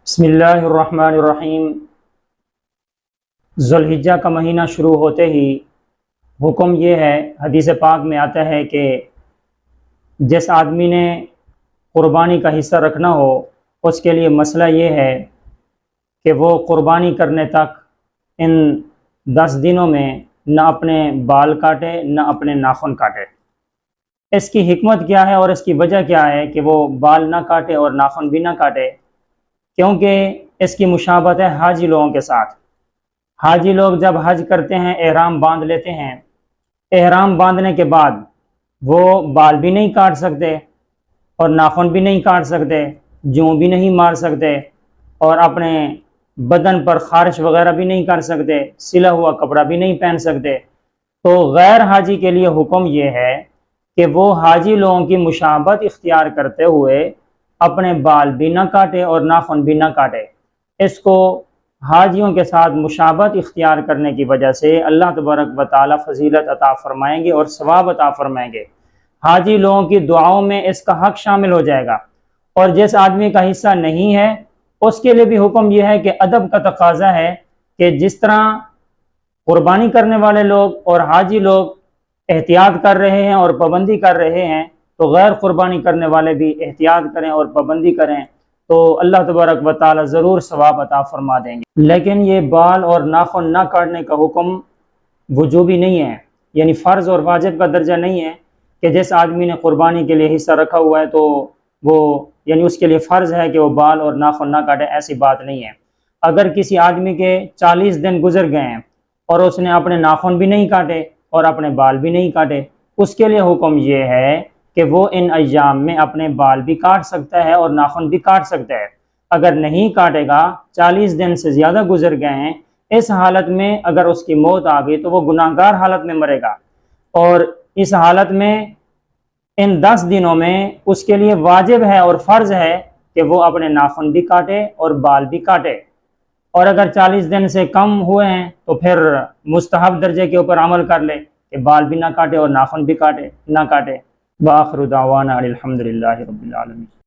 بسم اللہ الرحمن الرحیم۔ ذوالحجہ کا مہینہ شروع ہوتے ہی حکم یہ ہے، حدیث پاک میں آتا ہے کہ جس آدمی نے قربانی کا حصہ رکھنا ہو اس کے لیے مسئلہ یہ ہے کہ وہ قربانی کرنے تک ان 10 دنوں میں نہ اپنے بال کاٹے نہ اپنے ناخن کاٹے۔ اس کی حکمت کیا ہے اور اس کی وجہ کیا ہے کہ وہ بال نہ کاٹے اور ناخن بھی نہ کاٹے؟ کیونکہ اس کی مشابہت ہے حاجی لوگوں کے ساتھ۔ حاجی لوگ جب حج کرتے ہیں احرام باندھ لیتے ہیں، احرام باندھنے کے بعد وہ بال بھی نہیں کاٹ سکتے اور ناخن بھی نہیں کاٹ سکتے، جوں بھی نہیں مار سکتے اور اپنے بدن پر خارش وغیرہ بھی نہیں کر سکتے، سلا ہوا کپڑا بھی نہیں پہن سکتے۔ تو غیر حاجی کے لیے حکم یہ ہے کہ وہ حاجی لوگوں کی مشابہت اختیار کرتے ہوئے اپنے بال بھی نہ کاٹے اور ناخن بھی نہ کاٹے۔ اس کو حاجیوں کے ساتھ مشابہت اختیار کرنے کی وجہ سے اللہ تبارک و تعالی فضیلت عطا فرمائیں گے اور ثواب عطا فرمائیں گے۔ حاجی لوگوں کی دعاؤں میں اس کا حق شامل ہو جائے گا، اور جس آدمی کا حصہ نہیں ہے اس کے لیے بھی حکم یہ ہے کہ ادب کا تقاضا ہے کہ جس طرح قربانی کرنے والے لوگ اور حاجی لوگ احتیاط کر رہے ہیں اور پابندی کر رہے ہیں، تو غیر قربانی کرنے والے بھی احتیاط کریں اور پابندی کریں، تو اللہ تبارک و تعالی ضرور ثواب عطا فرما دیں گے۔ لیکن یہ بال اور ناخن نہ کاٹنے کا حکم وجوبی نہیں ہے، یعنی فرض اور واجب کا درجہ نہیں ہے کہ جس آدمی نے قربانی کے لیے حصہ رکھا ہوا ہے تو وہ یعنی اس کے لیے فرض ہے کہ وہ بال اور ناخن نہ کاٹے، ایسی بات نہیں ہے۔ اگر کسی آدمی کے 40 دن گزر گئے ہیں اور اس نے اپنے ناخن بھی نہیں کاٹے اور اپنے بال بھی نہیں کاٹے، اس کے لیے حکم یہ ہے کہ وہ ان ایام میں اپنے بال بھی کاٹ سکتا ہے اور ناخن بھی کاٹ سکتا ہے۔ اگر نہیں کاٹے گا، 40 دن سے زیادہ گزر گئے ہیں، اس حالت میں اگر اس کی موت آ گئی تو وہ گناہگار حالت میں مرے گا، اور اس حالت میں ان 10 دنوں میں اس کے لیے واجب ہے اور فرض ہے کہ وہ اپنے ناخن بھی کاٹے اور بال بھی کاٹے۔ اور اگر 40 دن سے کم ہوئے ہیں تو پھر مستحب درجے کے اوپر عمل کر لے کہ بال بھی نہ کاٹے اور ناخن بھی نہ کاٹے۔ وآخر دعوانا الحمدللہ رب العالمین۔